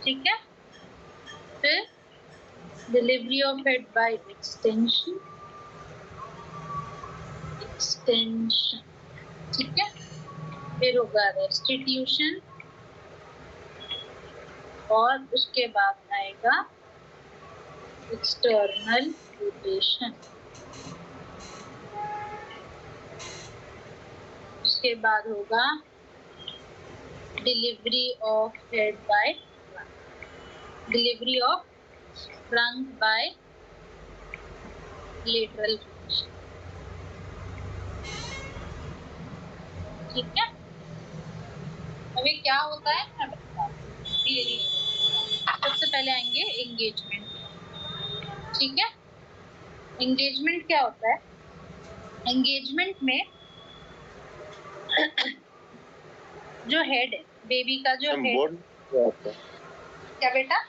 ठीक है। फिर delivery of head by extension, ठीक है। फिर होगा रेस्टिट्यूशन और उसके बाद आएगा एक्सटर्नल रोटेशन। उसके बाद होगा delivery of head by delivery of trunk by lateral rotation, ठीक है। अभी क्या होता है मैं बताता हूँ धीरे धीरे। सबसे पहले आएंगे एंगेजमेंट, ठीक है। एंगेजमेंट क्या होता है? एंगेजमेंट में जो हेड है बेबी का, जो हेड, क्या बेटा?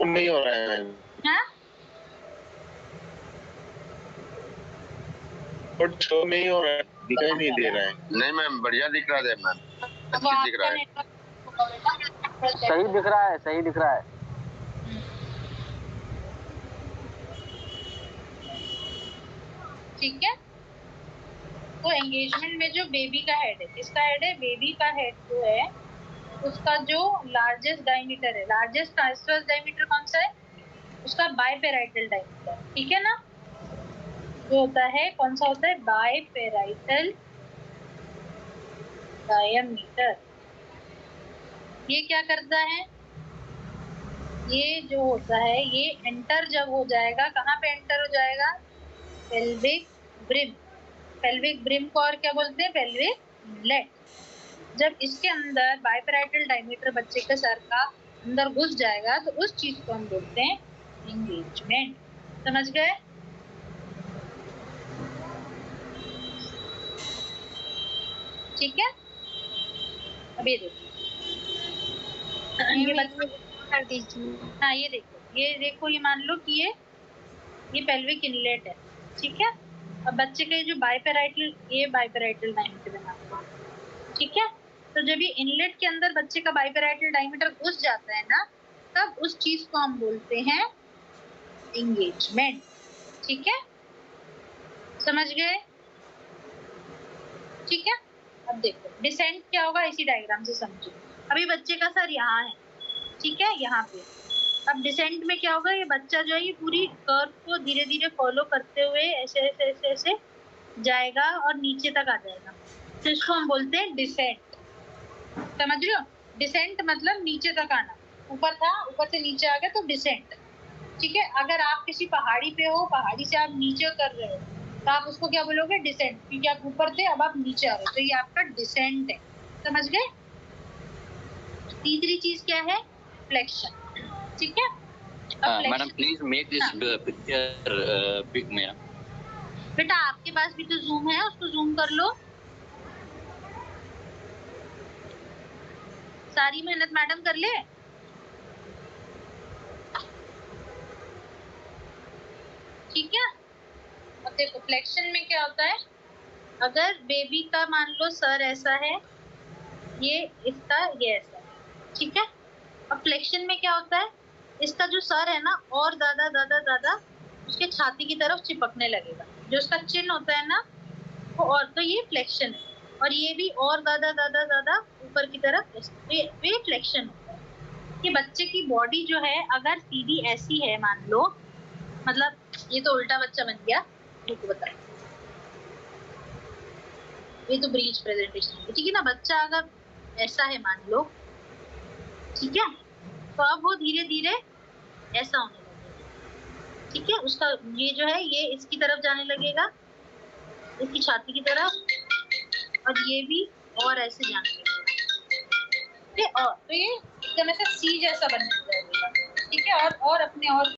नहीं हो रहा है, हाँ शो नहीं हो रहा है, दिखाई नहीं दे रहा है। नहीं मैम, बढ़िया दिख रहा है मैम, वो अच्छी दिख रहा है। सही दिख रहा है, सही दिख रहा है। ठीक है। तो एंगेजमेंट में जो बेबी का हेड है, किसका हेड है? बेबी का हेड जो है उसका जो लार्जेस्ट डायमीटर है, लार्जेस्ट ट्रांसवर्स डायमीटर कौन सा है? उसका बाइपेराइटल डायमीटर, ठीक है ना। जो होता है कौन सा होता है? बाइपेराइटल डायमीटर। ये क्या करता है? ये जो होता है ये एंटर जब हो जाएगा, कहाँ पे एंटर हो जाएगा? Pelvic brim. पेल्विक ब्रिम को और क्या बोलते हैं? Pelvic inlet. जब इसके अंदर बाइपेराइटल डायमीटर बच्चे के सर का अंदर घुस जाएगा तो उस चीज को हम बोलते हैं एंगेजमेंट। समझ गए? ठीक है। अब ये देखो, ये कर दीजिए। हाँ ये देखो, ये मान लो कि ये पेल्विक इनलेट है, ठीक है। अब बच्चे का जो बाइपेराइटल, ये बाइपेराइटल डायमीटर है मान लो, ठीक है। तो जब ये इनलेट के अंदर बच्चे का बाइपेराइटल डायमीटर घुस जाता है ना, तब उस चीज को हम बोलते हैं एंगेजमेंट, ठीक है। समझ गए? ठीक है। अब देखो डिसेंट क्या होगा, इसी डायग्राम से समझो। अभी बच्चे का सर यहाँ है, ठीक है, यहाँ पे। अब डिसेंट में क्या होगा? ये बच्चा जो है ये पूरी कर्व को धीरे धीरे फॉलो करते हुए ऐसे ऐसे ऐसे ऐसे जाएगा और नीचे तक आ जाएगा, तो इसको हम बोलते हैं डिसेंट। समझ रहे हो? डिसेंट मतलब नीचे तक आना, ऊपर था ऊपर से नीचे आ गया तो डिसेंट, ठीक है। अगर आप किसी पहाड़ी पे हो, पहाड़ी से आप नीचे कर रहे हो, तो आप उसको क्या बोलोगे? डिसेंट, क्योंकि आप ऊपर थे अब आप नीचे आ रहे हो, तो ये आपका डिसेंट है। समझ गए? तीसरी चीज क्या है? फ्लेक्शन, ठीक है। Madam please make this picture big मेरा। बेटा आपके पास भी तो जूम है, उसको जूम कर लो। सारी मेहनत मैडम कर ले। ठीक है। अब देखो फ्लेक्शन में क्या होता है? अगर बेबी का मान लो सर ऐसा है, ये इसका ये ऐसा है, ठीक है। अब फ्लेक्शन में क्या होता है? इसका जो सर है ना और ज्यादा ज्यादा ज्यादा उसके छाती की तरफ चिपकने लगेगा, जो उसका चिन्ह होता है ना वो, और तो ये फ्लेक्शन है। और ये भी और ज्यादा ज्यादा ज्यादा ऊपर की तरफ, ये फ्लेक्शन होता है। कि बच्चे की बॉडी जो है अगर सीधी ऐसी है मान लो, मतलब ये तो उल्टा बच्चा बन गया, रुको बता, ये तो ब्रीच प्रेजेंटेशन है, ठीक है ना। बच्चा अगर ऐसा है मान लो, ठीक है, तो अब वो धीरे धीरे ऐसा होने लगेगा, ठीक है। उसका ये जो है ये इसकी तरफ जाने लगेगा, इसकी छाती की तरफ, और ये भी और ऐसे जाने लगेगा, और तो ये एकदम ऐसा सी जैसा बनने लगेगा, ठीक है। और अपने और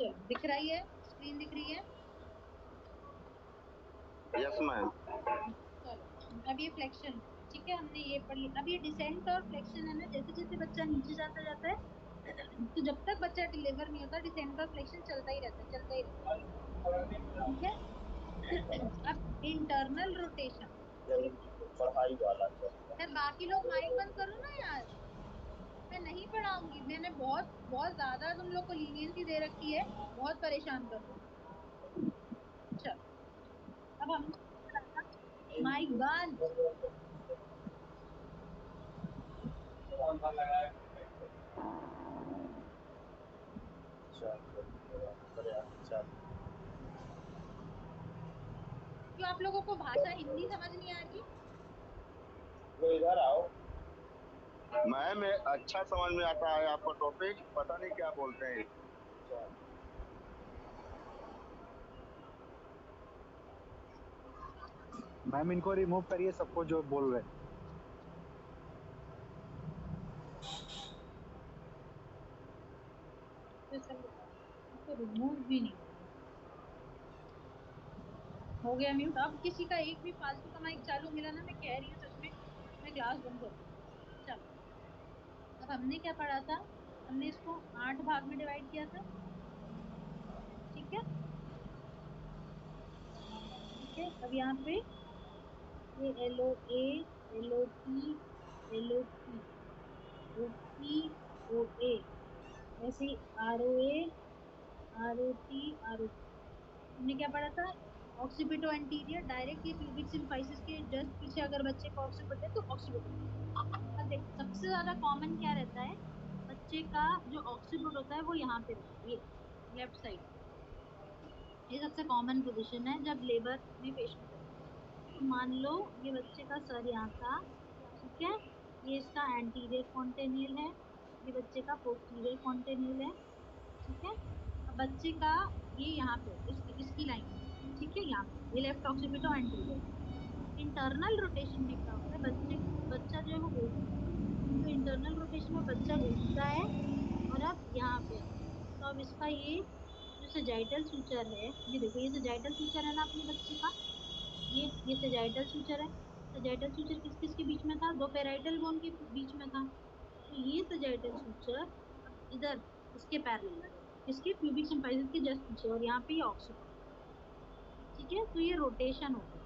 चलो दिख रही है, स्क्रीन दिख रही है। Yes ma'am. चलो अब ये फ्लेक्शन है, ठीक है, हमने ये पढ़ लिया। अब ये डिसेंट और फ्लेक्शन है ना, जैसे जैसे बच्चा नीचे जाता जाता है तो जब तक बच्चा डिलीवर नहीं होता डिसेंट और फ्लेक्शन चलता ही रहता है, चलता ही रहता है, ठीक है। अब इंटरनल रोटेशन, पढ़ाई वाला यार बाकी लोग माइक बंद करो ना यार, मैं नहीं पढ़ाऊंगी, मैंने बहुत बहुत ज्यादा तुम लोग को लीनियंसी दे रखी है, बहुत परेशान कर रहे हो। चलो अब हम माइक बंद। अच्छा। क्यों आप लोगों को भाषा हिंदी समझ नहीं आ रही? वो इधर आओ। मैम अच्छा समझ में आता है आपका टॉपिक, पता नहीं क्या बोलते हैं। मैम इनको रिमूव करिए सबको जो बोल रहे हैं। तो चलो इसको रिमूव भी नहीं होगा। हो गया म्यूट। अब किसी का एक भी फालतू का माइक चालू मिला ना, मैं कह रही हूँ सच में, मैं क्लास बंद कर दूंगी। चलो अब हमने क्या पढ़ा था, हमने इसको 8 भाग में डिवाइड किया था, ठीक है। ठीक है अब यहाँ पे ये LOA, LOT, LOP, OP, OA, ऐसे ही ROA, ROT, ROP। हमने क्या पढ़ा था, ऑक्सीपिटो एंटीरियर डायरेक्ट ये प्यूबिक सिम्फाइसिस के जस्ट पीछे अगर बच्चे को ऑक्सीपिट है तो ऑक्सीपिटो। अब देख सबसे ज्यादा कॉमन क्या रहता है, बच्चे का जो ऑक्सीपिट होता है वो यहाँ पे रहता है, ये लेफ्ट साइड। ये सबसे कॉमन पोजीशन है जब लेबर में पेशेंट रहता है। तो मान लो ये बच्चे का सर यहाँ था, ठीक है, ये इसका एंटीरियर फॉन्टेनियल है, ये बच्चे का पोस्टीरियर फॉन्टेनियल है, ठीक है। अब बच्चे का ये यहाँ पे इसकी लाइन, ठीक है, यहाँ पे ये left occipito anterior. Internal rotation में क्या होता है, बच्चा जो है वो घूमता है, तो इंटरनल रोटेशन में बच्चा घूमता है और अब यहाँ पे आता है। तो अब इसका ये जो सजाइटल सूचर है, ये देखो ये सजाइटल सूचर है ना अपने बच्चे का, ये सजाइटल सूचर है। सजाइटल सूचर किस किस के बीच में था, दो पेराइटल बोन के बीच में था। तो ये सजाइटल सूचर अब इधर इसके पैरेलल आ जाता है, किसके, प्यूबिक सिम्फाइसिस के जस्ट पीछे, और यहाँ पे ये ऑक्सीपिट, ठीक है। तो ये रोटेशन हो गया।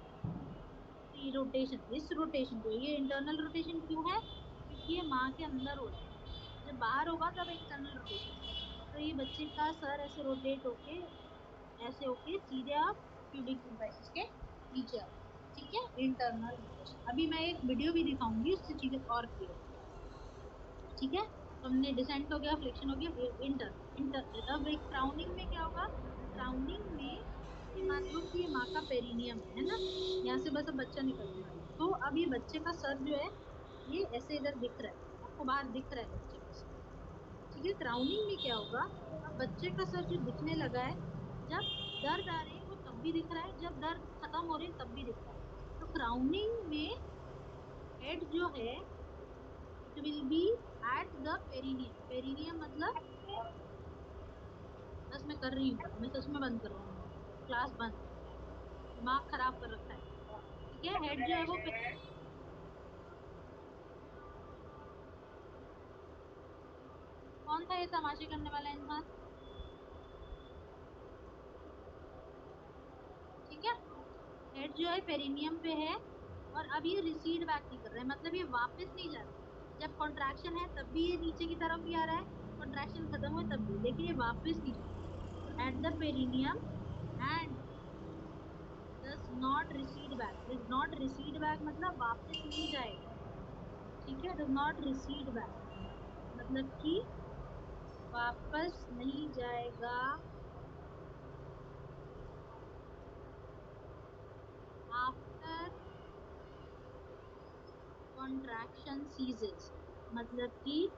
तो ये रोटेशन, इस रोटेशन को, ये इंटरनल रोटेशन क्यों है, क्योंकि ये माँ के अंदर हो रहा है, जब बाहर होगा तब एक्सटर्नल रोटेशन होगा। तो ये बच्चे का सर ऐसे रोटेट होके, ऐसे होके सीधे आप प्यूबिक सिम्फाइसिस के नीचे आ जाएगा, ठीक है, इंटरनल रोटेशन। अभी मैं एक वीडियो भी दिखाऊंगी, उससे चीजें और क्लियर हो जाएगी, ठीक है। तो हमने डिसेंट हो गया, फ्लेक्शन हो गया, इंटरनल इंटर। अब एक क्राउनिंग में क्या होगा, क्राउनिंग में ये मान लो कि ये माँ का पेरिनियम है ना, यहाँ से बस अब बच्चा निकलने वाला है। तो अब ये बच्चे का सर जो है ये ऐसे इधर दिख रहा है, आपको बाहर दिख रहा है बच्चे का सर, ठीक है। क्राउनिंग में क्या होगा, अब बच्चे का सर जो दिखने लगा है, जब दर्द आ रहे हैं वो तब भी दिख रहा है, जब दर्द खत्म हो रहे हैं तब भी दिख रहा है। तो क्राउनिंग में हेड जो है it will be at the perineum. Perineum मतलब, बस मैं कर रही हूँ, मैं सच में बंद कर रही हूँ, क्लास बंद, दिमाग खराब कर रखा है, ठीक है। हेड जो है वो कौन था ये तमाशे करने वाला इंसान, ठीक है। हेड जो है पेरिनियम पे है, और अब ये रिसीड बैक नहीं कर रहा है, मतलब ये वापस नहीं जा रहा है। जब कॉन्ट्रैक्शन है तब भी ये नीचे की तरफ ही आ रहा है, कॉन्ट्रैक्शन खत्म हुए तब भी, लेकिन ये वापस नहीं जा रहा है। तो at the perineum and does not recede back, does not recede back मतलब वापस नहीं जाएगा, ठीक है। does not recede back मतलब कि वापस नहीं जाएगा आफ्टर कॉन्ट्रैक्शन सीजेस, मतलब कि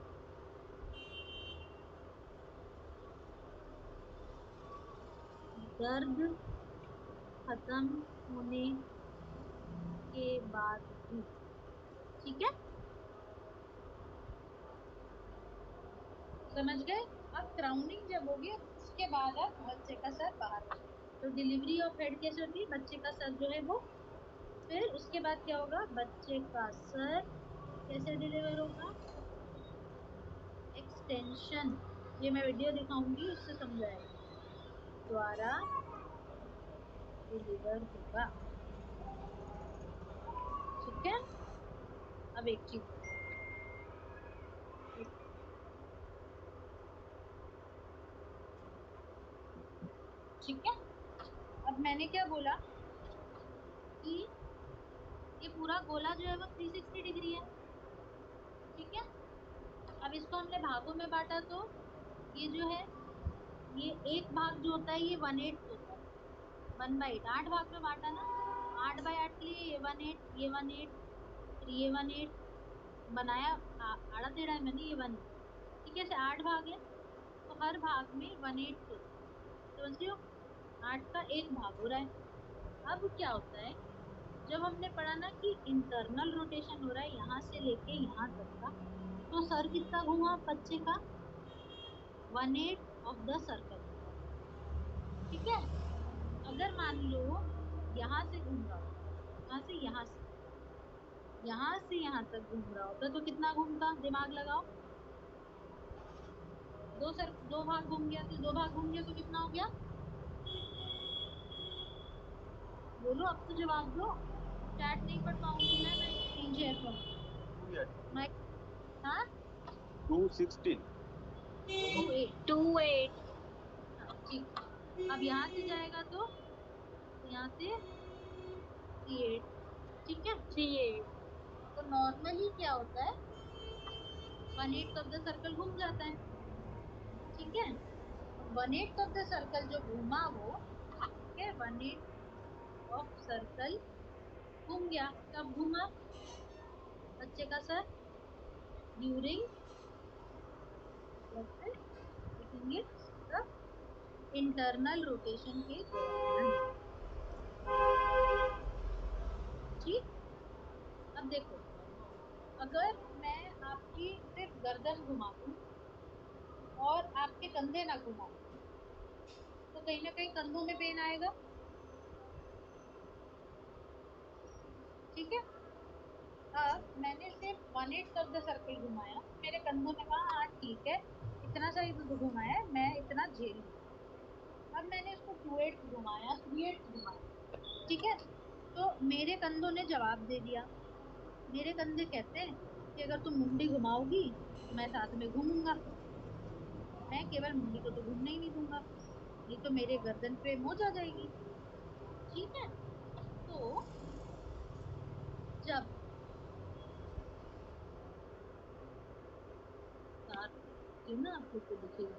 दर्द खत्म होने के बाद भी, ठीक है, समझ गए। अब क्राउनिंग जब होगी उसके बाद अब बच्चे का सर बाहर होगा। तो डिलीवरी ऑफ हेड कैसे होती है, बच्चे का सर जो है वो, फिर उसके बाद क्या होगा, बच्चे का सर कैसे डिलीवर होगा, एक्सटेंशन, ये मैं वीडियो दिखाऊंगी उससे समझाएगा, द्वारा डिलीवर होगा। ठीक है। अब एक चीज ठीक है। अब मैंने क्या बोला कि ये पूरा गोला जो है वो 360 डिग्री है। ठीक है। अब इसको हमने भागों में बांटा तो ये जो है, ये एक भाग जो होता है ये 1/8 होता है, 1/8, 8 भाग में बांटा ना, 8/8 के लिए ये 1/8, ये 1/8, फिर ये 1/8 बनाया, आड़ा टेढ़ा है मैंने, ये 1/8। ठीक है, ऐसे 8 भाग है तो हर भाग में 1/8 होता है, समझ रहे हो, 8 का एक भाग हो रहा है। अब क्या होता है, जब हमने पढ़ा ना कि इंटरनल रोटेशन हो रहा है यहाँ से लेके यहाँ तक का, तो सर कितना घूमा बच्चे का, 1/8 ऑफ द सर्कल। ठीक है। अगर मान लो यहाँ से घूम रहा होता, यहाँ से यहाँ से, यहाँ से यहाँ तक घूम रहा होता तो कितना घूमता, दिमाग लगाओ, दो भाग घूम गया, तो दो भाग घूम गया तो कितना हो गया, बोलो अब तो जवाब दो, चैट नहीं पढ़ पाऊंगी मैं स्क्रीन शेयर करूँ। मैं, हाँ, 216। 2/8। 2/8। हाँ ठीक। अब यहाँ से जाएगा तो यहाँ से 3/8। ठीक है। 3/8। तो नॉर्मली क्या होता है, 1/8 ऑफ द सर्कल घूम जाता है। ठीक है। 1/8 ऑफ द सर्कल जो घूमा वो, ठीक है, 1/8 ऑफ सर्कल घूम गया, कब घूमा, बच्चे का सर ड्यूरिंग, लिखेंगे द इंटरनल रोटेशन के दौरान। ठीक। अब देखो, अगर मैं आपकी सिर्फ गर्दन घुमा दूं और आपके कंधे ना घुमाऊं, तो कहीं ना कहीं कंधों में पेन आएगा। ठीक है। अब मैंने सिर्फ 1/8 ऑफ द सर्कल घुमाया, मेरे कंधों ने कहा हाँ ठीक है, इतना सा ही तो घुमाया है, मैं इतना झेल लूंगा। अब मैंने इसको 2/8 घुमाया, 3/8 घुमाया। ठीक है। तो मेरे कंधों ने जवाब दे दिया, मेरे कंधे कहते हैं कि अगर तुम मुंडी घुमाओगी तो मैं साथ में घूमूंगा, मैं केवल मुंडी को तो घूमने ही नहीं दूंगा, नहीं तो मेरे गर्दन पे मोच आ जाएगी। ठीक है। तो जब ना आप लोग को दिखेगा,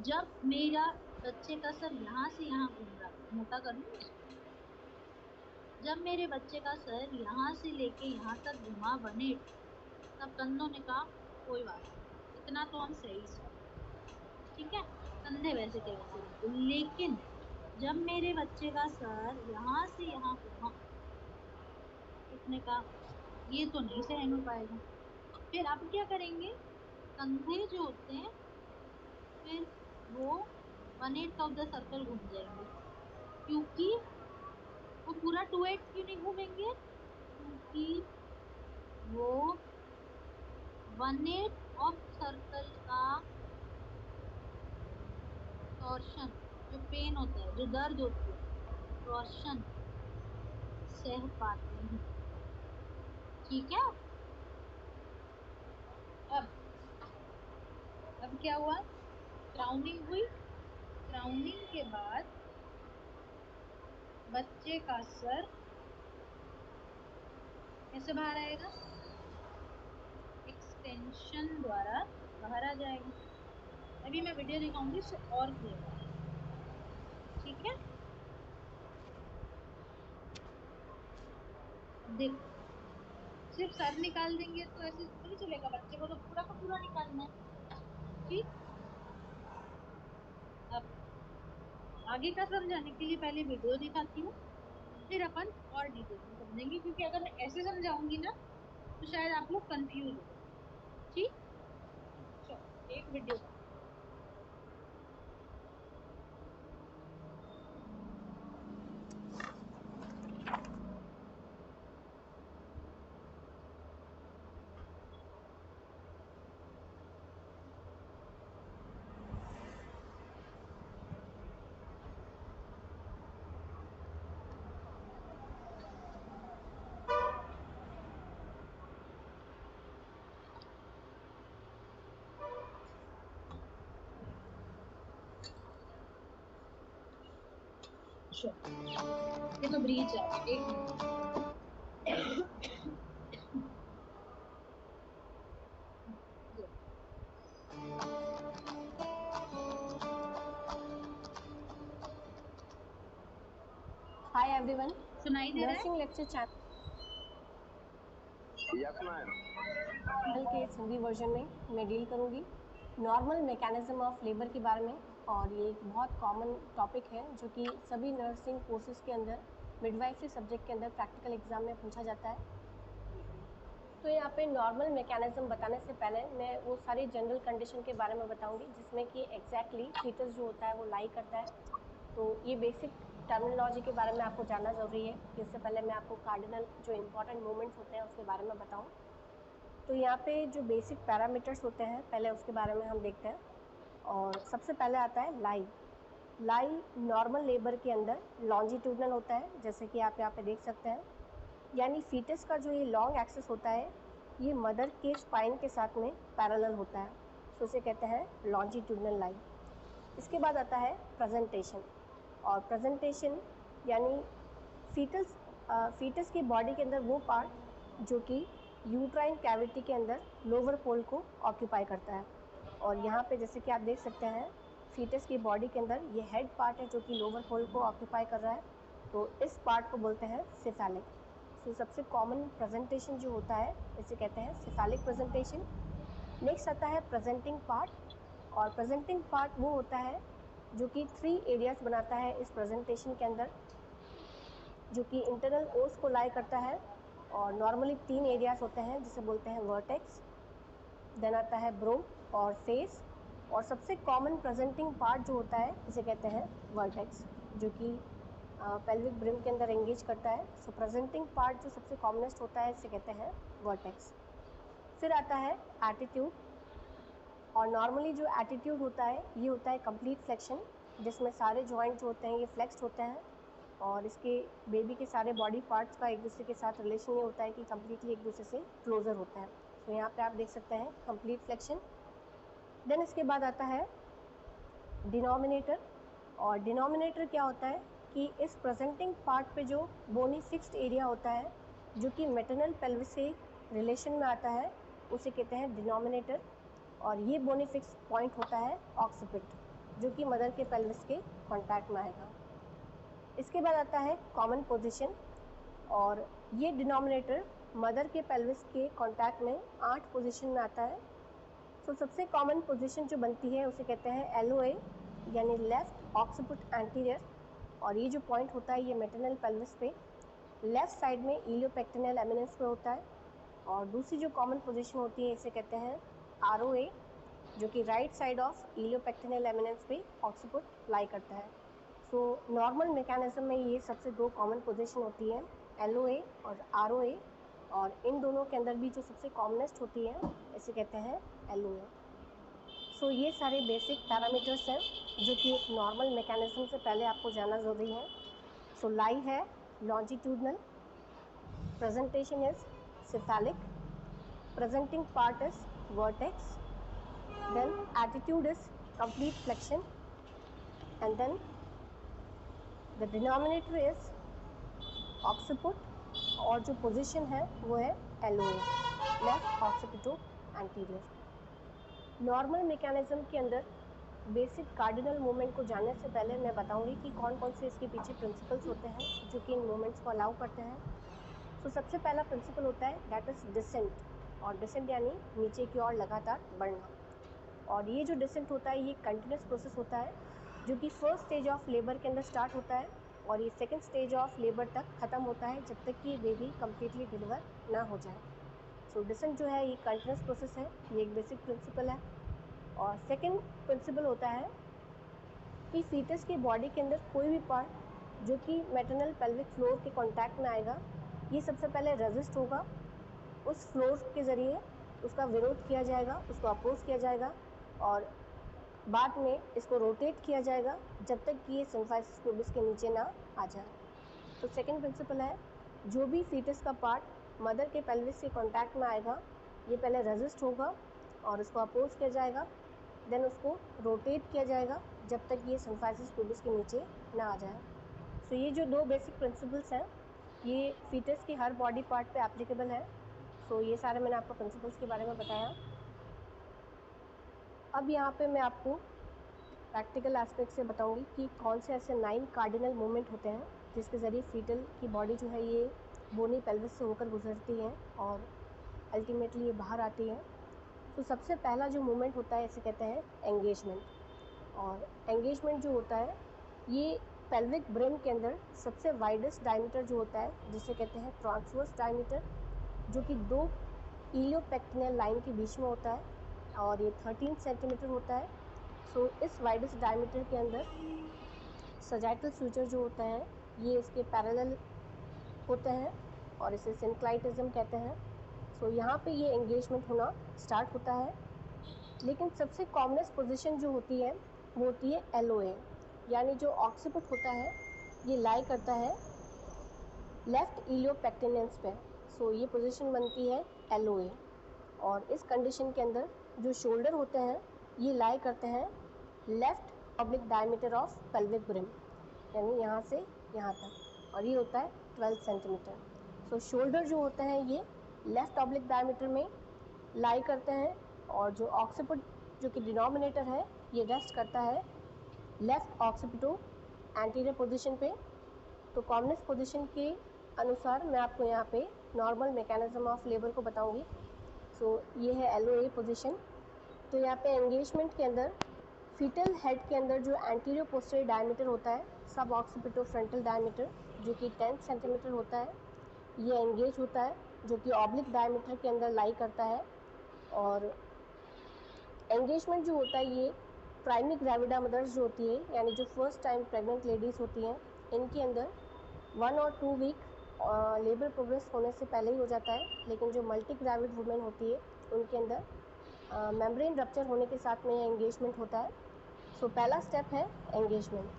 जब मेरा बच्चे का सर यहाँ से यहाँ घूम रहा था, मोटा कर लूं इसको, जब मेरे बच्चे का सर यहाँ से लेके यहाँ तक घुमा 1/8, तब कंधों ने कहा कोई बात नहीं, इतना तो हम सही से, ठीक है, कंधे वैसे के वैसे रहे। लेकिन जब मेरे बच्चे का सर यहाँ से यहाँ घुमा, उसने कहा ये तो नहीं सहन हो पाएगा। फिर अब क्या करेंगे, कंधे जो होते हैं फिर वो 1/8 ऑफ द सर्कल घूम जाएंगे, क्योंकि वो पूरा 2/8 क्यों नहीं घूमेंगे, क्योंकि वो 1/8 ऑफ सर्कल का टॉर्शन, जो पेन होता है, जो दर्द होती है, टॉर्शन सह पाते हैं। ठीक है। अब अब क्या हुआ, क्राउनिंग हुई, क्राउनिंग के बाद बच्चे का सर कैसे बाहर आएगा, एक्सटेंशन द्वारा बाहर आ जाएगा। अभी मैं वीडियो दिखाऊंगी उससे और क्लियर है। ठीक है। अब देखो, सिर्फ सर निकाल देंगे तो ऐसे थोड़ी चलेगा, बच्चे को तो पूरा का पूरा निकालना है। ठीक। अब आगे का समझाने के लिए पहले वीडियो दिखाती हूँ, फिर अपन और डिटेल में समझेंगे, क्योंकि अगर मैं ऐसे समझाऊंगी ना तो शायद आप लोग कंफ्यूज हो जाए। ठीक। चलो एक वीडियो पूछो। ये तो ब्रीज है, एक मिनट। हाय एवरीवन, सुनाई दे रहा है? Nursing lecture channel yes ma'am. के इस हिंदी वर्जन में मैं डील करूंगी नॉर्मल मैकेनिज्म ऑफ लेबर के बारे में। और ये एक बहुत कॉमन टॉपिक है जो कि सभी नर्सिंग कोर्सेज के अंदर मिडवाइफरी सब्जेक्ट के अंदर प्रैक्टिकल एग्जाम में पूछा जाता है। तो यहाँ पे नॉर्मल मैकेनिज्म बताने से पहले मैं वो सारी जनरल कंडीशन के बारे में बताऊंगी जिसमें कि एग्जैक्टली फीटस जो होता है वो लाई करता है। तो ये बेसिक टर्मिनोलॉजी के बारे में आपको जानना ज़रूरी है कि इससे पहले मैं आपको कार्डिनल जो इंपॉर्टेंट मूवमेंट्स होते हैं उसके बारे में बताऊं। तो यहाँ पे जो बेसिक पैरामीटर्स होते हैं पहले उसके बारे में हम देखते हैं। और सबसे पहले आता है लाई। लाई नॉर्मल लेबर के अंदर लॉन्जिट्यूडनल होता है, जैसे कि आप यहाँ पे देख सकते हैं। यानी फीटस का जो ये लॉन्ग एक्सिस होता है ये मदर के स्पाइन के साथ में पैरेलल होता है, तो उसे कहते हैं लॉन्जिट्यूडनल लाई। इसके बाद आता है प्रेजेंटेशन। और प्रेजेंटेशन यानी फीटस की बॉडी के अंदर वो पार्ट जो कि यूट्राइन कैविटी के अंदर लोअर पोल को ऑक्यूपाई करता है। और यहाँ पे जैसे कि आप देख सकते हैं फीटस की बॉडी के अंदर ये हेड पार्ट है जो कि लोअर पोल को ऑक्यूपाई कर रहा है, तो इस पार्ट को बोलते हैं सिफेलिक। तो सबसे कॉमन प्रेजेंटेशन जो होता है इसे कहते हैं सिफेलिक प्रेजेंटेशन। नेक्स्ट आता है प्रेजेंटिंग पार्ट। और प्रेजेंटिंग पार्ट वो होता है जो कि 3 एरियाज बनाता है इस प्रेजेंटेशन के अंदर, जो कि इंटरनल ओस को लाई करता है। और नॉर्मली 3 एरियाज होते हैं जिसे बोलते हैं वर्टेक्स, देन आता है ब्रो और फेस, और सबसे कॉमन प्रेजेंटिंग पार्ट जो होता है इसे कहते हैं वर्टेक्स, जो कि पेल्विक ब्रिम के अंदर एंगेज करता है। सो प्रेजेंटिंग पार्ट जो सबसे कॉमनेस्ट होता है इसे कहते हैं वर्टेक्स। फिर आता है एटीट्यूड। और नॉर्मली जो एटीट्यूड होता है ये होता है कंप्लीट फ्लेक्शन, जिसमें सारे जॉइंट जो होते हैं ये फ्लेक्स्ड होते हैं। और इसके बेबी के सारे बॉडी पार्ट्स का एक दूसरे के साथ रिलेशन ये होता है कि कम्प्लीटली एक दूसरे से क्लोजर होता है। तो यहाँ पे आप देख सकते हैं कंप्लीट फ्लेक्शन। देन इसके बाद आता है डिनोमिनेटर। और डिनोमिनेटर क्या होता है कि इस प्रेजेंटिंग पार्ट पे जो बोनी फिक्स्ड एरिया होता है जो कि मैटरनल पेल्विस से रिलेशन में आता है उसे कहते हैं डिनोमिनेटर। और ये बोनी फिक्स पॉइंट होता है ऑक्सीपिट, जो कि मदर के पेल्विस के कॉन्टैक्ट में आएगा। इसके बाद आता है कॉमन पोजीशन। और ये डिनोमिनेटर मदर के पेल्विस के कॉन्टैक्ट में 8 पोजीशन में आता है। तो सबसे कॉमन पोजीशन जो बनती है उसे कहते हैं LOA, यानी लेफ्ट ऑक्सीपिट एंटीरियर। और ये जो पॉइंट होता है ये मैटरनल पेल्विस पे लेफ्ट साइड में इलियोपेक्टिनल एमिनेंस पे होता है। और दूसरी जो कॉमन पोजीशन होती है इसे कहते हैं ROA, जो कि राइट साइड ऑफ इलियोपेक्टिनल एमिनेंस पे ऑक्सीपिट लाई करता है। सो नॉर्मल मैकेनिज्म में ये सबसे 2 कॉमन पोजीशन होती है, LOA और ROA। और इन दोनों के अंदर भी जो सबसे कॉमनेस्ट होती है इसे कहते हैं LOA। सो ये सारे बेसिक पैरामीटर्स हैं जो कि एक नॉर्मल मैकेनिज्म से पहले आपको जानना ज़रूरी है। सो लाई है longitudinal, presentation is cephalic, presenting part is vertex, then attitude is complete flexion, and then the denominator is occiput, और जो पोजीशन है वो है LOA, left occipito anterior. Normal mechanism के अंदर बेसिक कार्डिनल मूवमेंट को जानने से पहले मैं बताऊंगी कि कौन कौन से इसके पीछे प्रिंसिपल्स होते हैं जो कि इन मूवमेंट्स को अलाउ करते हैं। तो सबसे पहला प्रिंसिपल होता है दैट इज डिसेंट। और डिसेंट यानी नीचे की ओर लगातार बढ़ना। और ये जो डिसेंट होता है ये कंटिन्यूस प्रोसेस होता है जो कि फर्स्ट स्टेज ऑफ लेबर के अंदर स्टार्ट होता है और ये सेकंड स्टेज ऑफ लेबर तक ख़त्म होता है जब तक कि बेबी कम्प्लीटली डिलीवर ना हो जाए। सो डिसेंट जो है ये कंटिन्यूस प्रोसेस है, ये एक बेसिक प्रिंसिपल है। और सेकंड प्रिंसिपल होता है कि फीटस की बॉडी के अंदर कोई भी पार्ट जो कि मैटरनल पेल्विक फ्लोर के कॉन्टैक्ट में आएगा ये सबसे पहले रेजिस्ट होगा, उस फ्लोर के ज़रिए उसका विरोध किया जाएगा, उसको अपोज किया जाएगा और बाद में इसको रोटेट किया जाएगा जब तक कि ये सिम्फाइसिस प्यूबिस के नीचे ना आ जाए। तो सेकंड प्रिंसिपल है जो भी फीटस का पार्ट मदर के पेल्विस के कॉन्टैक्ट में आएगा ये पहले रेजिस्ट होगा और उसको अपोज किया जाएगा, देन उसको रोटेट किया जाएगा जब तक ये सिम्फाइसिस प्यूबिस के नीचे ना आ जाए। सो ये जो दो बेसिक प्रिंसिपल्स हैं ये फीटस की हर बॉडी पार्ट पे एप्लीकेबल है। सो ये सारे मैंने आपको प्रिंसिपल्स के बारे में बताया। अब यहाँ पे मैं आपको प्रैक्टिकल एस्पेक्ट से बताऊंगी कि कौन से ऐसे 9 कार्डिनल मूवमेंट होते हैं जिसके ज़रिए फीटल की बॉडी जो है ये बोनी पेल्विस से होकर गुजरती है और अल्टीमेटली ये बाहर आती है। तो सबसे पहला जो मूवमेंट होता है इसे कहते हैं एंगेजमेंट। और एंगेजमेंट जो होता है ये पेल्विक ब्रिम के अंदर सबसे वाइडेस्ट डायमीटर जो होता है जिसे कहते हैं ट्रांसवर्स डायमीटर, जो कि 2 इलियोपेक्टिनल लाइन के बीच में होता है और ये 13 सेंटीमीटर होता है। सो इस वाइडेस्ट डायमीटर के अंदर सजाइटल सूचर जो होता है ये इसके पैरेलल होते हैं और इसे सिंक्लाइटिज्म कहते हैं। सो यहाँ पे ये एंगेजमेंट होना स्टार्ट होता है। लेकिन सबसे कॉमनेस्ट पोजीशन जो होती है वो होती है LOA, यानी जो ऑक्सीपिट होता है ये लाई करता है लेफ्ट इलियोपेक्टिनेंस पे। सो ये पोजीशन बनती है LOA। और इस कंडीशन के अंदर जो शोल्डर होते हैं ये लाई करते हैं left oblique diameter of pelvic brim, यानी यहाँ से यहाँ तक, और ये होता है 12 सेंटीमीटर। सो शोल्डर जो होते हैं ये लेफ्ट ऑब्लिक डायमीटर में लाई करते हैं और जो ऑक्सीपिट जो कि डिनोमिनेटर है ये रेस्ट करता है लेफ्ट ऑक्सीपिटो एंटीरियर पोजीशन पे। तो कॉमनेस्ट पोजीशन के अनुसार मैं आपको यहाँ पे नॉर्मल मैकेनिज्म ऑफ लेबर को बताऊंगी। सो ये है LOA पोजीशन। तो यहाँ पे एंगेजमेंट के अंदर फीटल हेड के अंदर जो एंटीरियर पोस्टीरियर डायमीटर होता है सब ऑक्सीपिटो फ्रंटल डायमीटर जो कि 10 सेंटीमीटर होता है ये एंगेज होता है, जो कि ऑब्लिक डायमीटर के अंदर लाई करता है। और एंगेजमेंट जो होता है ये प्राइमरी ग्रेविडा मदर्स जो होती है, यानी जो फर्स्ट टाइम प्रेग्नेंट लेडीज़ होती हैं, इनके अंदर 1 और 2 वीक लेबर प्रोग्रेस होने से पहले ही हो जाता है। लेकिन जो मल्टी ग्रेविड वुमेन होती है उनके अंदर मेम्ब्रेन रप्चर होने के साथ में एंगेजमेंट होता है। सो पहला स्टेप है एंगेजमेंट।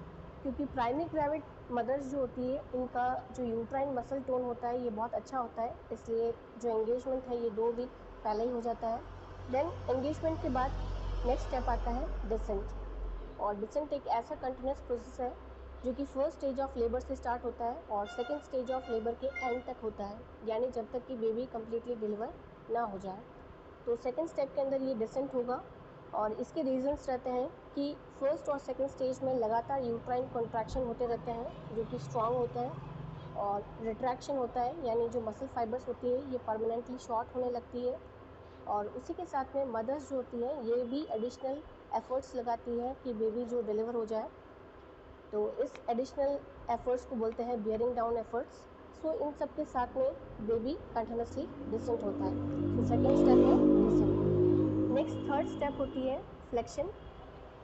क्योंकि प्राइमरी ग्रेविड मदर्स जो होती है इनका जो यूट्राइन मसल टोन होता है ये बहुत अच्छा होता है, इसलिए जो एंगेजमेंट है ये 2 वीक पहले ही हो जाता है। देन एंगेजमेंट के बाद नेक्स्ट स्टेप आता है डिसेंट। और डिसेंट एक ऐसा कंटिन्यूस प्रोसेस है जो कि फर्स्ट स्टेज ऑफ लेबर से स्टार्ट होता है और सेकेंड स्टेज ऑफ लेबर के एंड तक होता है, यानी जब तक कि बेबी कम्प्लीटली डिलीवर ना हो जाए। तो सेकेंड स्टेप के अंदर ये डिसेंट होगा और इसके रीजंस रहते हैं कि फर्स्ट और सेकेंड स्टेज में लगातार यूट्राइन कॉन्ट्रैक्शन होते रहते हैं जो कि स्ट्रॉन्ग होता है, और रिट्रैक्शन होता है, यानी जो मसल फाइबर्स होती है ये परमानेंटली शॉर्ट होने लगती है। और उसी के साथ में मदर्स जो होती हैं ये भी एडिशनल एफर्ट्स लगाती है कि बेबी जो डिलीवर हो जाए। तो इस एडिशनल एफर्ट्स को बोलते हैं बियरिंग डाउन एफर्ट्स। सो इन सब के साथ में बेबी कंटिन्यूसली डिसेंट होता है। तो सेकेंड स्टेप है डिसेंट। नेक्स्ट थर्ड स्टेप होती है फ्लेक्शन।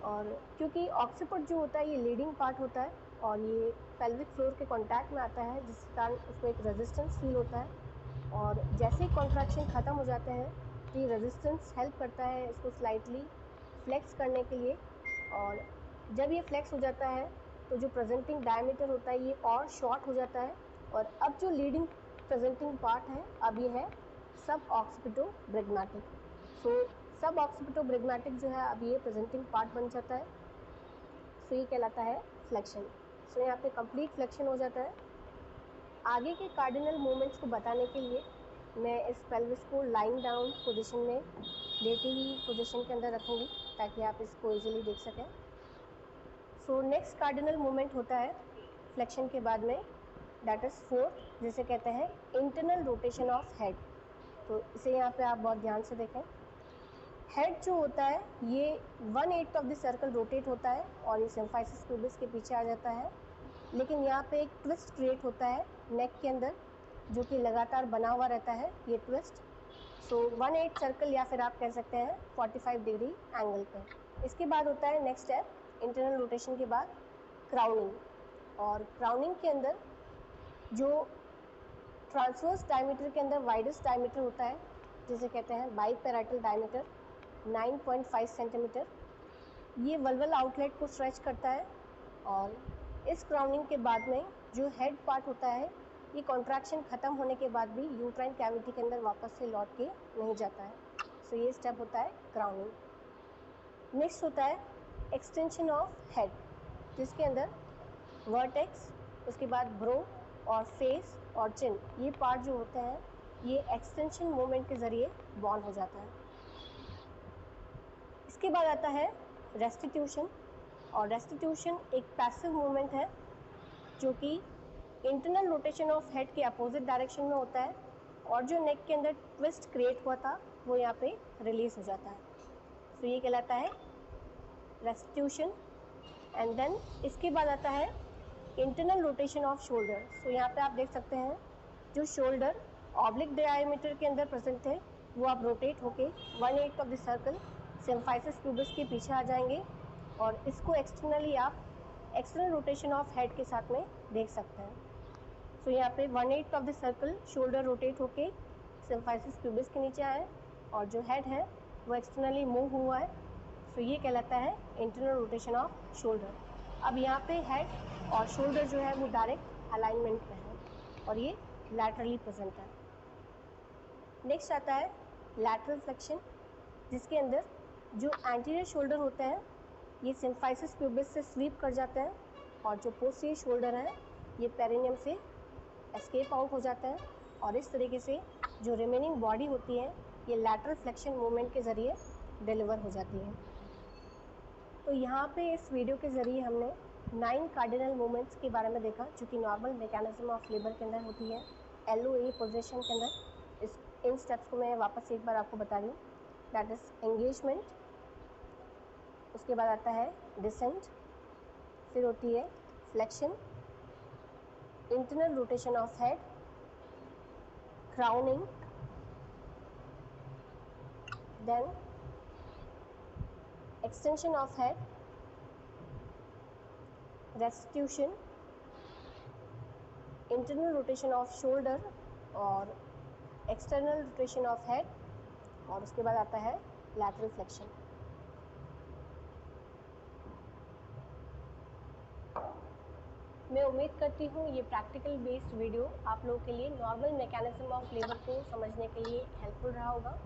और क्योंकि ऑक्सीपिट जो होता है ये लीडिंग पार्ट होता है और ये पेल्विक फ्लोर के कांटेक्ट में आता है, जिसके कारण उसको एक रेजिस्टेंस फील होता है। और जैसे ही कॉन्ट्रैक्शन ख़त्म हो जाते हैं तो ये रेजिस्टेंस हेल्प करता है इसको स्लाइटली फ्लेक्स करने के लिए। और जब ये फ्लेक्स हो जाता है तो जो प्रेजेंटिंग डायमीटर होता है ये और शॉर्ट हो जाता है। और अब जो लीडिंग प्रेजेंटिंग पार्ट है अब ये है सब ऑक्सीपिटो ब्रिग्मेटिक। सो सब ऑक्सीपिटो ब्रिग्मेटिक जो है अब ये प्रेजेंटिंग पार्ट बन जाता है। सो ये कहलाता है फ्लेक्शन। सो यहाँ पे कंप्लीट फ्लेक्शन हो जाता है। आगे के कार्डिनल मूवमेंट्स को बताने के लिए मैं इस पेल्विस को लाइंग डाउन पोजीशन में लेटी हुई पोजीशन के अंदर रखूँगी ताकि आप इसको इजीली देख सकें। सो नेक्स्ट कार्डिनल मूवमेंट होता है फ्लेक्शन के बाद में, दैट इज़ फोर्थ, जिसे कहते हैं इंटरनल रोटेशन ऑफ हेड। तो इसे यहाँ पे आप बहुत ध्यान से देखें। हेड जो होता है ये 1/8 ऑफ द सर्कल रोटेट होता है और ये सिम्फाइसिस प्यूबिस के पीछे आ जाता है। लेकिन यहाँ पे एक ट्विस्ट क्रिएट होता है नेक के अंदर जो कि लगातार बना हुआ रहता है ये ट्विस्ट। सो 1/8 सर्कल या फिर आप कह सकते हैं 45 डिग्री एंगल पे। इसके बाद होता है नेक्स्ट स्टेप इंटरनल रोटेशन के बाद क्राउनिंग। और क्राउनिंग के अंदर जो ट्रांसवर्स डायमीटर के अंदर वाइडेस्ट डायमीटर होता है जिसे कहते हैं बाइपेराइटल डायमीटर 9.5 सेंटीमीटर, ये वल्वल आउटलेट को स्ट्रेच करता है। और इस क्राउनिंग के बाद में जो हेड पार्ट होता है ये कॉन्ट्रैक्शन ख़त्म होने के बाद भी यूट्राइन कैविटी के अंदर वापस से लौट के नहीं जाता है। सो ये स्टेप होता है क्राउनिंग। नेक्स्ट होता है एक्सटेंशन ऑफ हेड, जिसके अंदर वर्टेक्स उसके बाद ब्रो और फेस और चिन, ये पार्ट जो होते हैं ये एक्सटेंशन मूवमेंट के ज़रिए बॉन्ड हो जाता है। इसके बाद आता है रेस्टिट्यूशन, और रेस्टिट्यूशन एक पैसिव मूवमेंट है जो कि इंटरनल रोटेशन ऑफ हेड के अपोजिट डायरेक्शन में होता है, और जो नेक के अंदर ट्विस्ट क्रिएट हुआ था वो यहाँ पे रिलीज हो जाता है। तो ये कहलाता है रेस्टिट्यूशन। एंड देन इसके बाद आता है इंटरनल रोटेशन ऑफ शोल्डर। सो यहाँ पे आप देख सकते हैं जो शोल्डर ऑब्लिक डायमीटर के अंदर प्रेजेंट थे वो आप रोटेट होके 1/8 of the circle symphysis pubis के पीछे आ जाएंगे, और इसको एक्सटर्नली आप एक्सटर्नल रोटेशन ऑफ हेड के साथ में देख सकते हैं। सो यहाँ पे 1/8 of the circle shoulder rotate होके सिम्फाइसिस प्यूबिस के नीचे आए, और जो हेड है वो एक्सटर्नली मूव हुआ है। सो ये कहलाता है इंटरनल रोटेशन ऑफ शोल्डर। अब यहाँ पे हेड और शोल्डर जो है वो डायरेक्ट अलाइनमेंट में है और ये लैटरली प्रेजेंट है। नेक्स्ट आता है लैटरल फ्लेक्शन, जिसके अंदर जो एंटीरियर शोल्डर होते हैं ये सिम्फाइसिस प्यूबिस से स्वीप कर जाते हैं, और जो पोस्टीरियर शोल्डर है ये पेरिनियम से एस्केप आउट हो जाता है, और इस तरीके से जो रिमेनिंग बॉडी होती है ये लैटरल फ्लेक्शन मूवमेंट के ज़रिए डिलीवर हो जाती है। तो यहाँ पे इस वीडियो के ज़रिए हमने 9 कार्डिनल मूवमेंट्स के बारे में देखा जो कि नॉर्मल मैकेनिज्म ऑफ लेबर के अंदर होती है, LOA पोजीशन के अंदर। इन स्टेप्स को मैं वापस एक बार आपको बता रही हूँ। दैट इज एंगेजमेंट, उसके बाद आता है डिसेंट, फिर होती है flexion, internal rotation of head, crowning, then extension of head, restitution, internal rotation of shoulder और एक्सटर्नल रोटेशन ऑफ हेड, और उसके बाद आता है लैटरल फ्लेक्शन। मैं उम्मीद करती हूँ ये प्रैक्टिकल बेस्ड वीडियो आप लोगों के लिए नॉर्मल मैकेनिज्म ऑफ लेबर को समझने के लिए हेल्पफुल रहा होगा।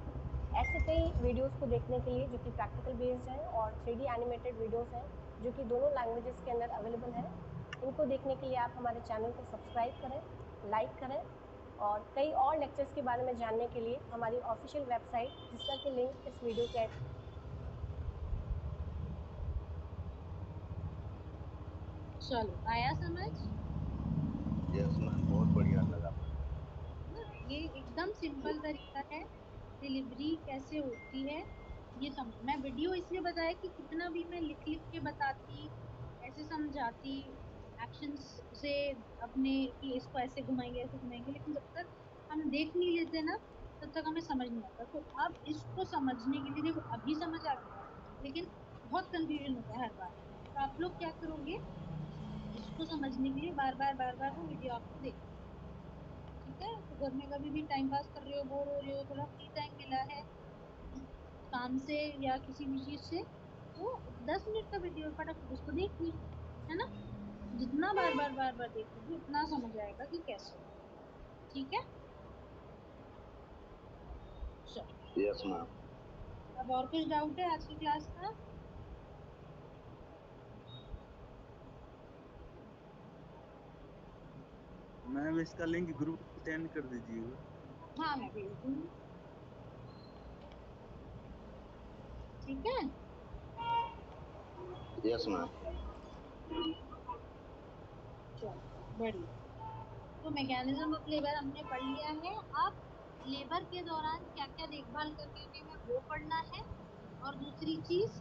ऐसे कई वीडियोस को देखने के लिए जो कि प्रैक्टिकल बेस्ड हैं और 3D एनिमेटेड वीडियोस हैं जो कि दोनों लैंग्वेजेस के अंदर अवेलेबल हैं, इनको देखने के लिए आप हमारे चैनल को सब्सक्राइब करें, लाइक करें, और कई और लेक्चर्स के बारे में जानने के लिए हमारी ऑफिशियल वेबसाइट जिसका कि लिंक इस वीडियो के चलो आया समझ यस मैम, बहुत बढ़िया लगा। ना? ये एकदम सिंपल तरीका है डिलीवरी कैसे होती है ये मैं वीडियो इसलिए बताया कि कितना भी मैं लिख लिख के बताती, ऐसे समझाती एक्शंस से अपने कि इसको ऐसे घुमाएंगे, लेकिन जब तक हम देख नहीं लेते ना तब तक हमें समझ नहीं आता। तो अब इसको समझने के लिए देखो अभी समझ आ गया, लेकिन बहुत कंफ्यूजन होता है हर बार। तो आप लोग क्या करोगे, इसको समझने के लिए बार बार वो वीडियो आपको देखना, ठीक है? तो घर में कभी भी टाइम पास कर रहे हो, बोर हो रहे हो, थोड़ा फ्री टाइम मिला है काम से या किसी भी चीज से, तो 10 मिनट का वीडियो फटाफट उसको देख ली, है ना? जितना बार बार देखोगे उतना समझ आएगा कि कैसे होता है, ठीक है? चलो, यस मैम। अब और कुछ डाउट है आज की क्लास का? मैम इसका लिंक ग्रुप में सेंड कर दीजिएगा। हाँ मैं भेज दूंगी, ठीक है? Yes ma'am. चलो बढ़िया। तो मैकेनिज्म ऑफ लेबर हमने पढ़ लिया है। अब लेबर के दौरान क्या क्या देखभाल करनी है वो पढ़ना है। और दूसरी चीज,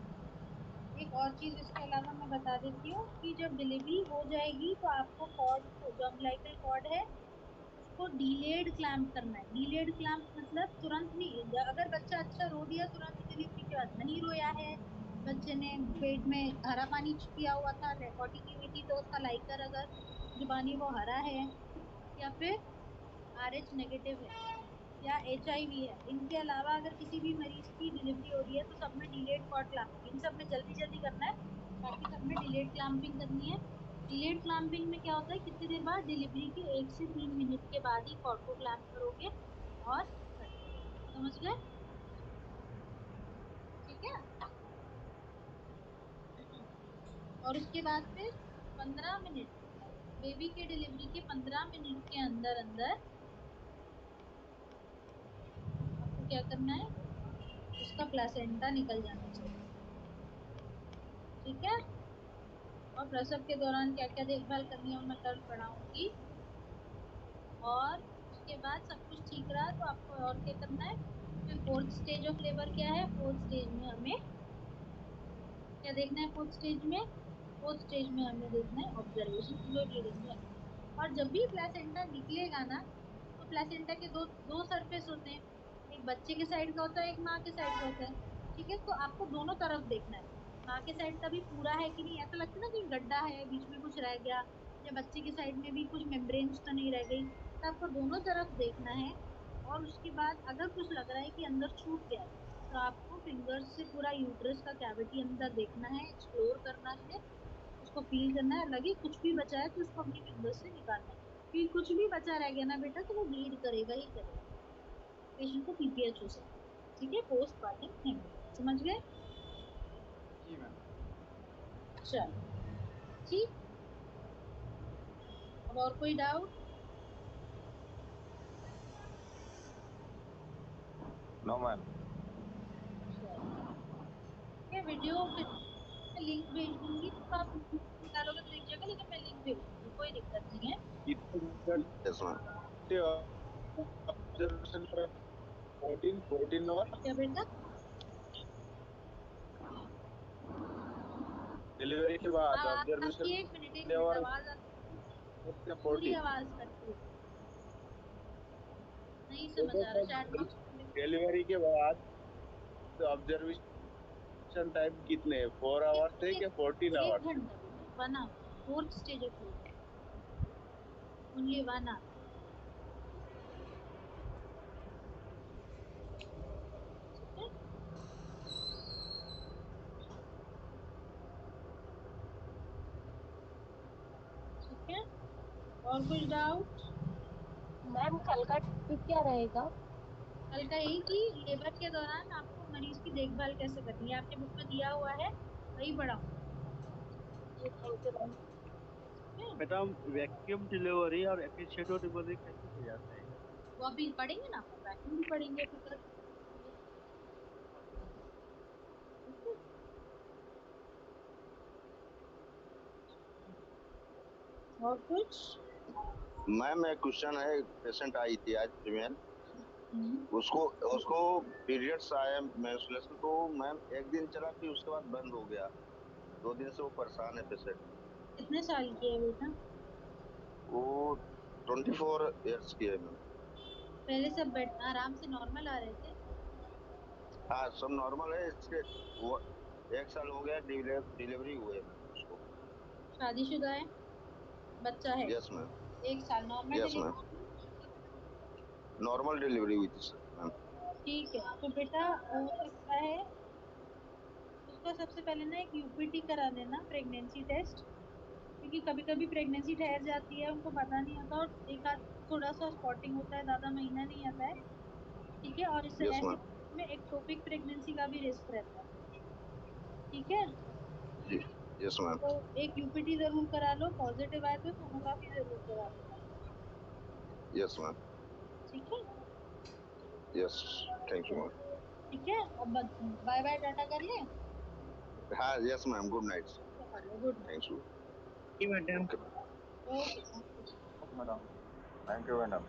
एक और चीज इसके अलावा मैं बता देती हूँ कि जब डिलीवरी हो जाएगी तो आपको कॉर्ड को, जो अम्बिलिकल कॉर्ड है उसको डिलेड क्लैंप करना है। डिलेड क्लैंप मतलब तुरंत नहीं, अगर बच्चा अच्छा रो दिया तुरंत डिलीवरी के बाद, नहीं रोया है, बच्चे ने पेट में हरा पानी पिया हुआ था, पॉटी की हुई थी, तो उसका लाइकर अगर जो पानी वो हरा है, या फिर RH नेगेटिव है, या HIV है, इनके अलावा अगर किसी भी मरीज की डिलीवरी हो रही है तो सब में डिलेड कॉर्ड क्लैंपिंग, इन सब में जल्दी जल्दी करना है, बाकी सब में डिलेड क्लैंपिंग करनी है। डिलेड क्लैंपिंग में क्या होता है, कितनी देर बाद, डिलीवरी के 1 से 3 मिनट के बाद ही कॉर्ड को क्लैंप करोगे और कट, समझ गए? ठीक है? और उसके बाद फिर 15 मिनट बेबी के डिलीवरी के 15 मिनट के अंदर अंदर आपको क्या करना है, उसका प्लेसेंटा निकल जाना चाहिए। ठीक है। और प्रसव के दौरान क्या क्या देखभाल करनी है वो मैं कल पढ़ाऊंगी। और उसके बाद सब कुछ ठीक रहा तो आपको और क्या करना है, फिर फोर्थ स्टेज ऑफ लेबर क्या है, फोर्थ स्टेज में हमें क्या देखना है, फोर्थ स्टेज में हमें देखना है ऑब्जर्वेशन, फ्लो ब्लीडिंग में। और जब भी प्लेसेंटा निकलेगा ना, तो प्लेसेंटा के दो दो सरफेस होते हैं, एक बच्चे के साइड का होता है, एक माँ के साइड का होता है। ठीक है, तो आपको दोनों तरफ देखना है, माँ के साइड का भी पूरा है कि नहीं, ऐसा लगता है ना कि गड्ढा है बीच में कुछ रह गया, या बच्चे के साइड में भी कुछ मेम्ब्रेन्स तो नहीं रह गई, तो आपको दोनों तरफ देखना है। और उसके बाद अगर कुछ लग रहा है कि अंदर छूट गया है, तो आपको फिंगर्स से पूरा यूट्रस का कैविटी अंदर देखना है, एक्सप्लोर करना है, उसको फील करना है। लगे कुछ भी बचा है तो उसको अपनी फिंगर्स से निकालना है, क्योंकि कुछ भी बचा रह गया ना बेटा तो वो ब्लीड करेगा ही करेगा, पेशेंट को पीपीएच हो सकता है। ठीक है, पोस्टमार्टम हेमोरेज, समझ गए? जी मैम। चलो ठीक। अब और कोई डाउट? No ma'am. ये वीडियो फिर लिंक भेज दूंगी, तो आप निकालोगे तो दिख जाएगा, लेकिन मैं लिंक भेज दूंगी, कोई दिक्कत नहीं है। Yes ma'am. ऑब्जर्वेशन पर 14 आवर्स क्या बेटा? डिलीवरी के बाद आपकी ऑब्जर्वेशन एक मिनट आवर आवाज पूरी 14। आवाज कट रही है, नहीं समझ आ रहा, चैट बॉक्स में लिखो। डिलीवरी के बाद ऑब्जर्वेशन टाइम कितने, 4 आवर्स थे क्या 14 एक आवर्स? घंटा बेटा, 1 hour, fourth stage of labour, only 1 hour. ठीक है, ठीक है। और कुछ डाउट? मैम कल का टॉपिक क्या रहेगा? कल का यही कि लेबर के दौरान आपको मरीज की देखभाल कैसे करनी है, आपके बुक में दिया हुआ है, वही पढ़ाऊंगी। जी थैंक यू मैम। ठीक है, मैडम वैक्यूम डिलीवरी और एपिसेटो डिलीवरी कैसे किया जाता है? वो अभी पढ़ेंगे ना, अपन वैक्यूम भी पढ़ेंगे अभी कल। ठीक है? और कुछ? मैम एक क्वेश्चन है, पेशेंट आई थी आज फीमेल, हम्म, उसको उसको पीरियड्स आए मेंस्ट्रुएशन, तो मैम एक दिन चला फिर उसके बाद बंद हो गया, 2 दिन से वो परेशान है पेशेंट। कितने साल की है बेटा? वो 24 ईयर्स की है मैम। पहले सब बेड आराम से नॉर्मल आ रहे थे? हाँ सब नॉर्मल है इसके। वो 1 साल हो गया डिलीवरी हुए है मैम उसको। शादीशुदा है? बच्चा है? Yes ma'am. 1 साल normal yes ma'am. Delivery? Normal delivery हुई थी सर मैम। ठीक है, तो बेटा हो सकता है उसका सबसे पहले ना एक यूपीटी करा लेना, प्रेगनेंसी टेस्ट, क्योंकि कभी कभी प्रेगनेंसी ठहर जाती है, उनको पता नहीं होता, और एक आध थोड़ा सा स्पॉटिंग होता है, ज्यादा महीना नहीं आता है। ठीक है, और इससे यस ऐसे मैम। में एक्टोपिक प्रेगनेंसी का भी रिस्क रहता है। ठीक है, जी। Yes ma'am. तो एक यूपीटी जरूर करा लो, पॉजिटिव आए तो सोनोग्राफी जरूर करा लेना। Yes ma'am. ठीक है, यस। Thank you ma'am. ठीक है। अब बाय बाय टाटा कर ले। हाँ यस मैम, गुड नाइट। चलो गुड नाइट। Thank you. जी madam. Okay ma'am. Okay, thank you. Madam, thank you madam.